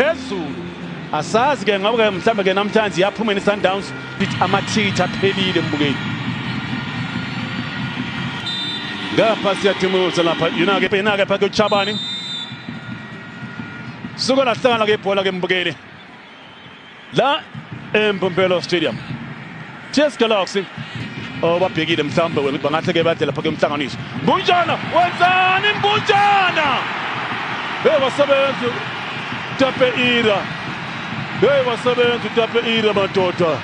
phezulu asazi ke ngoba ke mhlambe ke namhlanje yaphuma iSundowns amathikithi aphelile mbukeli ngapha siyathimula lapha yona ke phakathi uChabani suka lahlangana ke ibhola ke mbukeli la eMpompelo Stadium TS Galaxy babhekile mhlambe ukuthi bangahle ke badle lapha ke umhlanganiso Mbunjana wenzani Mbunjana wasebenza Tape Ira wasebenza Tape Ira madoda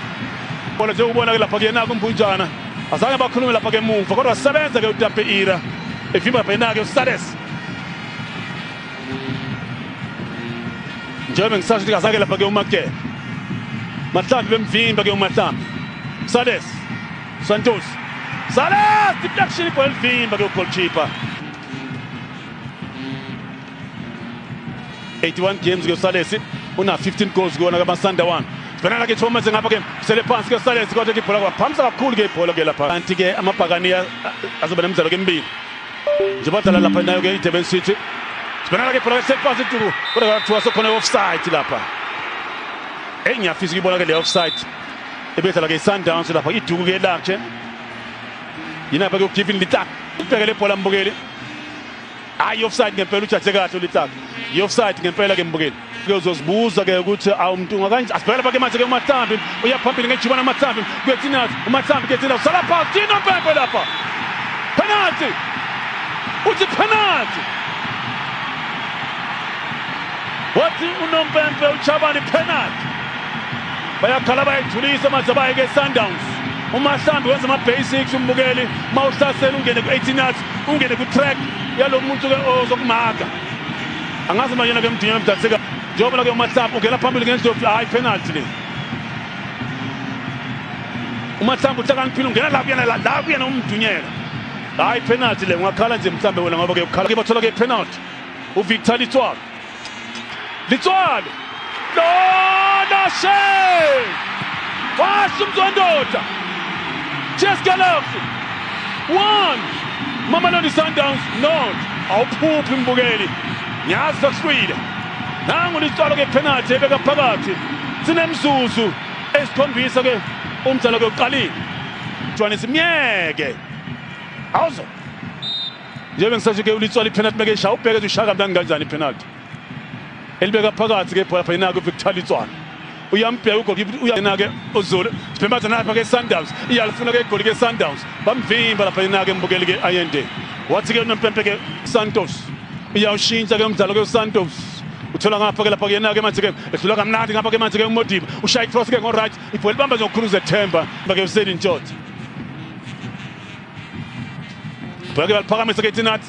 bona nje ubona ke lapha ke yena kuMbunjana azange bakhulume lapha ke emuva kodwa wasebenza ke uTape Ira evimba phena ke uSades njengoba ngisasho ukuthi azake lapha ke uMake Mahlambi bemvimba ke uMahlambi Sades Santos Sales deflection for elvimba ke goalkeeper 81 games ke Sales una 15 goals kona ka Masanda 1 Sibonana ke Thomas ngapha ke sele phansi ke Sales kodwa ke ibhola kwaphamisa kakhulu ke ibhola ke lapha kanti ke amabhakaniya azoba nemidlalo ke emibili nje badlala lapha nayo ke iDurban City Sibonana ke ibhola sele phansi tuku kodwa kuthiwa sokhona offside lapha ngiyafisa ukubona ke le offside ebedlala ke Sundowns lapha iduku ke lakhe yina bake uGivin Litak ibheke le bhola mbukeli hayi offside ngempela ujaje kahle uLitak offside ngempela ke mbukeli uzozibuza ke ukuthi awumuntu ngakanje asibhekela phake manje ke uMahlambi uyaphambili ngejibana uMahlambi kwethina uMahlambi kethina sala phansi Tino Mpempe lapha penalty uthi penalty wathi uNompempe uChabani penalty bayakhala bayithulisa manje bayeke Sundowns uMahlambi wenza ama basics umbukeli mawuhlasela ungene ku18 yards ungene ku track yalomuntu ke ozokumaka angazi manje ke mdunyana mdatseka njengoba ke uMahlambi ungena phambili ngendlovu hayi penalty le uMahlambi uhlakaniphile ungena la kuyena umdunyela hayi penalty le ungakhala nje mhlambe wena ngoba ke ukhala ke bathola ke penalty uVictor Litswalo no shame wasumzondoda TS Galaxy 1 Mamelodi Sundowns not awuphuphi mbukeli nyazi sakuswile nangu Litswalo ke penalty ebeka phakathi sinemzuzu esikhombisa ke umdlalo ke uqalile Johannes Mnyeke awuzo njengoba ngisasho ke uLitswalo ipenalty meke shaya ubheke ukuthi ushaka mntani kanjani ipenalty elibeka phakathi ke bhola phela kuVictor Litswalo uyambheka ugoalkeeper uyena ke uZulu sibhemaza napha ke Sundowns iyalifuna ke igoli ke Sundowns bamvimba lapha yena ke mbukeli ke ayende wathi ke uNompempe ke Santos uyawushintsha ke umdlalo ke Santos uthola ngapha ke lapha ke yena ke manje ke edlula kamnandi ngapha ke manje ke uModiba ushaya cross ke ngo right ibhola bamba nje ngoCruise Themba ke uSedin Njot bheke baliphakamisa ke Tinathi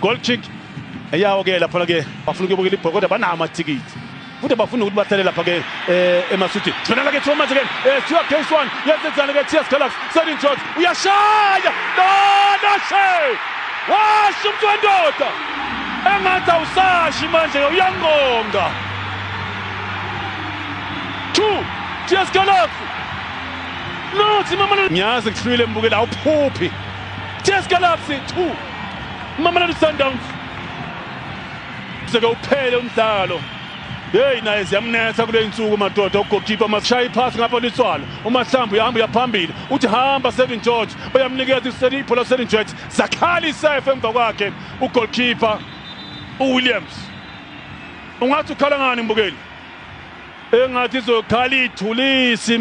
goal kick eyawo ke lapha ke bafuna ukubukela ibhola kodwa banama amathikithi futhi bafuna ukuthi bahlale lapha ke eMasuthi sibonela ke Thomas again siya case 1 yenzenzana ke TS Galaxy Sedin Njot uyashaya no shay washo umntwandoda engathi awusashi manje uyangonga 2 TS Galaxy no Mamelodi nyazi kuhlwile mbukela awuphuphi TS Galaxy 2 Mamelodi Sundowns seke uphele umdlalo hey naye siyamnetha kule insuku madoda ugoalkeeper mashayi pass ngapha Litswalo uMahlambi uyahamba uyaphambili uthi hamba Sedin George bayamnikeza ibhola Sedin George zakhali isafe emva kwakhe ugoalkeeper uWilliams ungathi ukhala ngani mbukeli engathi izokhala ithulisi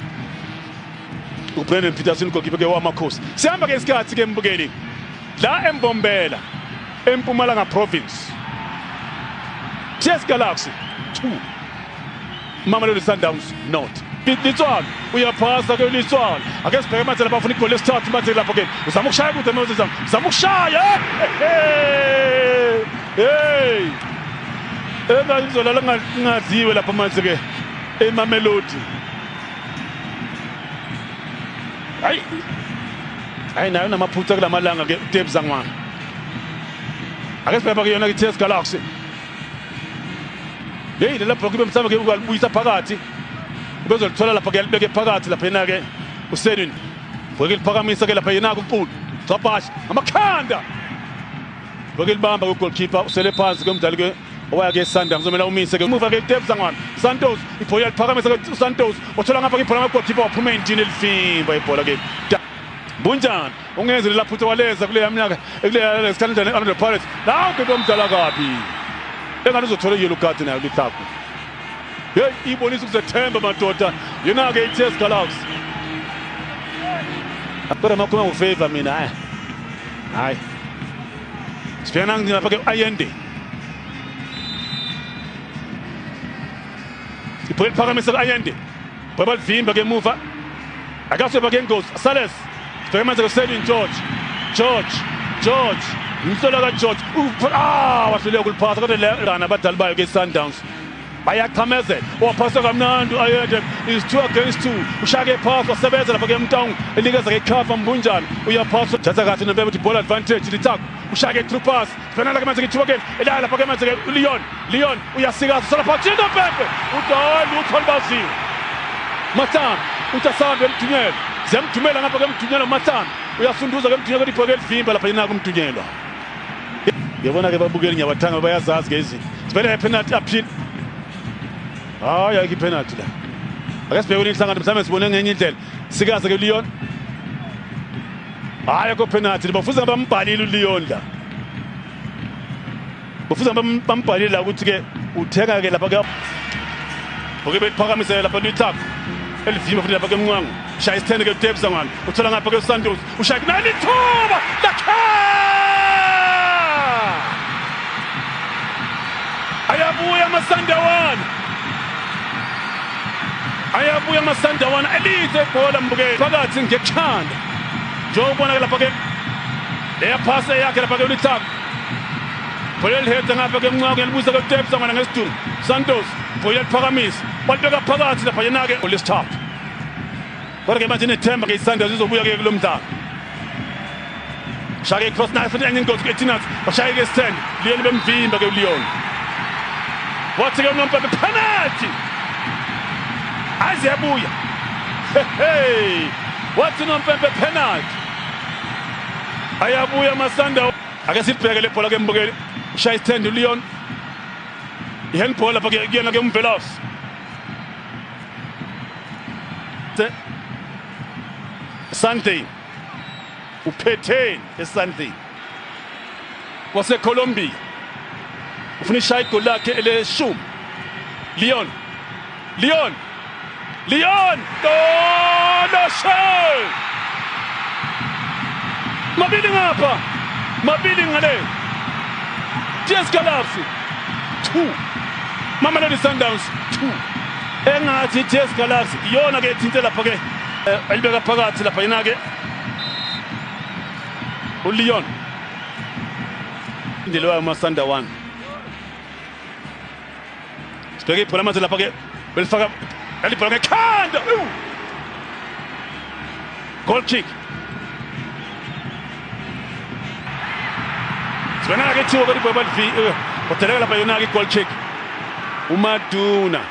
uBrandon Peterson ugoalkeeper ke wamakhosi sihamba ke isikhathi ke mbukeli la eMbombela eMpumalanga province TS Galaxy 2 Mamelodi Sundowns not Litswalo uyaphasa ke Litswalo ake sibheke manje lapha ufuna igoli lesithathu manje lapha ke uzama ukushaya kude manje uzama ukushaya hey engayizolala ngadliwe lapha manje ke eMamelodi hayi nayo namaphutha kulamalanga ke Debza ngwana ake sibheke ke yona ke TS Galaxy hey la program msama ke ukubuyisa phakathi bezolithola lapha ke yalibeke phakathi lapha yena ke uSedin bheke liphakamisa ke lapha yena kuPulu Xabashi amakhanda bheke libamba ku goalkeeper usele phansi ke umdlali ke Owaya ke Sundowns uzomela umise ke umuva ke Debs angwana Santos ibhola liphakamisa ke Santos wathola ngapha ke ibhola ngagolkipa waphuma endini elivimba ibhola ke Bunjani ungenzile lapho uthi waleza kule yaminyaka kule lesikhandla neOrlando Pirates nawo ke omdala kabi engani uzothola yellow card nayo lithaku hey ibonisa ukuzethemba madoda yena ke iTS Galaxy kodwa makhuluma ngofavor mina hayi sifuna ngapha ke Ayende ibhola phakamisa Ayende baba livimba ke emuva akaseba ke ngozi Sales Feyamandla Selin George umhlola ka George wahluleka ukuliphasa kodwa lana abadali bayo ke Sundowns bayaqhamezela waphasa kamnandi Ayende is 2 against 2 ushake pass wasebenza lapha ke Mtong elikeza ke cover Mbunjani uyaphasa thatha kahle nempembe uthi ball advantage lithako ushake through pass fanele ke manje ke elala lapha ke manje ke Leon uyasikaza sola phathi nempembe udali utholbaziwe Mathan utasambe emthunyelo ziyamthumela ngapha ke Mthunyelwa Mathan uyasunduza ke Mthunyelwa kodwa ibhoke livimba lapha yena kumthunyelwa yabona ke babukeli nyabathanga bayazazi ke izinto sibele penalty appeal ayike penalty la ake sibheke inhlangano mhlawumbe sibone ngenye indlela sikaze ke Leon ayiko penalty bafuza ngabambhalile uLeon la bafuza ngabambhalile la ukuthi ke uthenga ke lapha ke boke bephakamisela lapha lithapha elivimba futhi lapha ke Mnqwangu shaya isithende ke Debs angwana uthola ngapha ke Santos ushaya nalithuba lakha ayabuya amaSundown elithe ibhola mbukeli phakathi ngekhanda njengobona ke lapha ke leya pass yakhe lapha ke ulithapha bhola lihedza ngapha ke Mnqwangu yalibusa ke Debs angwana ngesidunu Santos bhola liphakamisa walibeka phakathi lapha yena ke olesithathu kodwa ke manje nethemba ke iSundowns izobuya ke kulomdlalo shaya cross nayo futhi engingozi ke Tinas bashaya ke stand Leon bemvimba ke Leon wathi ke uNompempe penalty aziyabuya hey wathi uNompempe penalty ayabuya amaSundowns ake sibheke le bhola ke mbukeli shaya stand Leon ihandball lapha ke kuyena ke umvelos Sunday uphethe eSunday wase Colombia ufuna ishaya igoli lakhe eleshumi Leon no shot mabili ngale TS Galaxy 2 Mamelodi Sundowns 2 engathi TS Galaxy iyona ke ithinte lapha ke elibeka phakathi lapha yena ke uLeon indlela wayo amaSundowns sibheke ibhola manje lapha ke belifaka elibhola ngekhanda goal kick sibona ke thiwa kodwa ibhola kodwa lapha yona ke goal kick uMaduna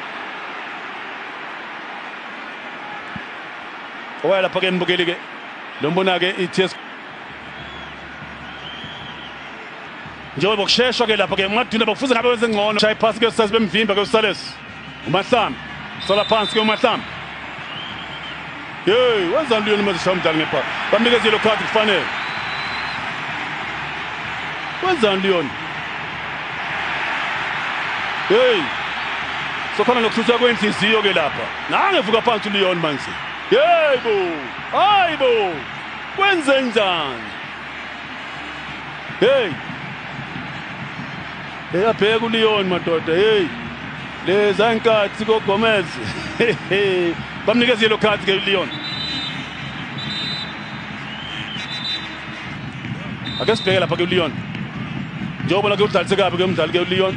owaya lapha ke mbukeli ke lombona ke iTS njengoba kusheshwa ke lapha ke Maduna bakufuza ngabe wenze ngcono shaya pass ke Sales bemvimba ke uSales uMahlambi sola phansi ke uMahlambi hey wenza Leon manje shamdala ngepha bamnikeza yellow card kufanele wenza Leon hey sokhona nokuthutha kwenhliziyo ke lapha nangevuka phansi uLeon manje hayibo kwenze njani hey eyabheka uLeon madoda hey leza inkathi koGomez bamnikeza yellow card ke uLeon ake sibheke lapha ke uLeon njengoba ke udlalise kabi ke umdlali ke uLeon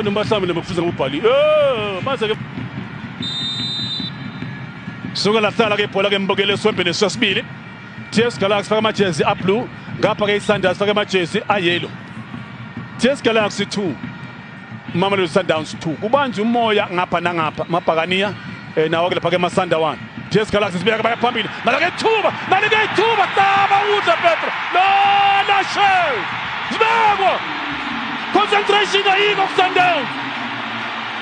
noMahlambi lebakufuza ngubhali mase ke suka lahlala ke ibhola ke mbokele eswembele sesibili TS Galaxy faka amajezi ablue ngapha ke iSundowns faka amajezi ayellow TS Galaxy 2 Mamelodi Sundowns 2 kubanje umoya ngapha nangapha mabhakaniya nawo ke lapha ke amaSundowns TS Galaxy sibeka baya phambili malake ithuba taba udla Petro no show zibekwa concentration ayikho kuSundowns.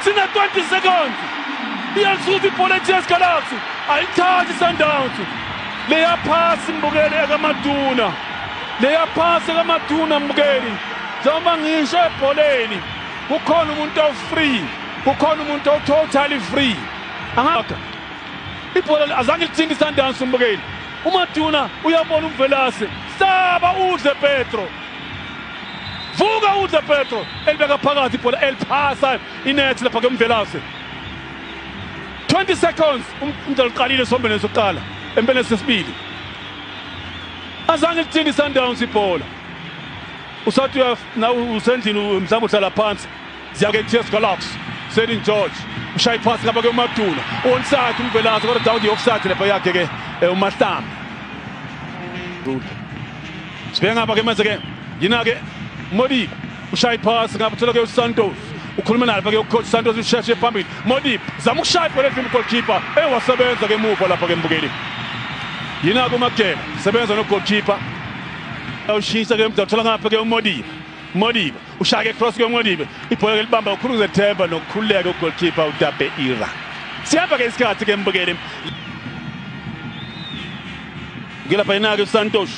Sina 20 seconds. Iyalisusa ibhola eTS Galaxy. Ayithathi Sundowns. Leya pass Mbukeli kaMaduna. Leya pass kaMaduna Mbukeli. Njengoba ngisho ebholeni kukhona umuntu o-free, kukhona umuntu o-totally free. Angaka ibhola azange lithinta iSundowns Mbukeli. uMaduna uyabona uMvelase saba udle Petro. Vuka udle Petro elibeka phakathi ibhola eliphasa inethi lapha keMvelase. 20 seconds umdlalo uqalile sombene sokuqala empeleni sesibili. Azange lithinta iSundowns ibhola. Usathi usendlini mhlawumbe uhlala phansi ziyake TS Galaxy Selin George ushaya ipasi ngapha keMaduna onside uMvelase kodwa Daudi offside lapha yakhe ke uMahlamba. Sibeka ngapha ke manje ke yina ke Modiba ushaya ipasi ngapha thola ke uSantos ukhuluma naye lapha ke ucoach Santos usheshe phambili. Modiba zama ukushaya ibhola ethi goalkeeper wasebenza ke emuva lapha ke Mbukeli. Yina ke uMagela sebenza no goalkeeper ushintsha ke mdla uthola ngapha ke uModiba ushaya ke cross ke uModiba ibhola ke libamba ukhuluze Themba nokukhululeka ugoalkeeper uDabe Ira. Siyapha ke isikhathi ke Mbukeli ngilapha yena ke uSantos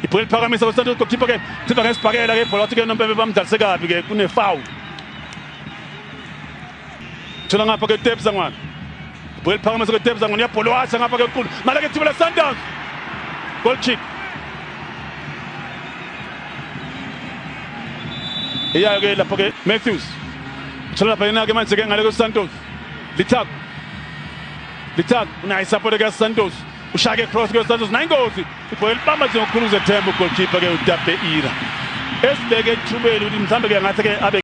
ibhola liphakamisa uSantos goalkeeper ke thiba ngesibhakela ke ibhola wathi ke noMpembe bamdlalise kabi ke kune foul. Thola ngapha ke Tebza ngwana ibhola liphakamisa ke Tebza ngwana yabhola washa ngapha ke enkulu mala ke thiba leSundowns goal kick. Iya ke lapha ke Matthews thola lapha yena ke manje ke ngale ke Santos Lithak unayi support ke Santos ushaya ke cross ke Santos nayingozi ibhola libamba nje ngokukhuluza Themba goalkeeper ke uDabe Ira esibeke ethubeni ukuthi mhlambe ke ngathi ke abe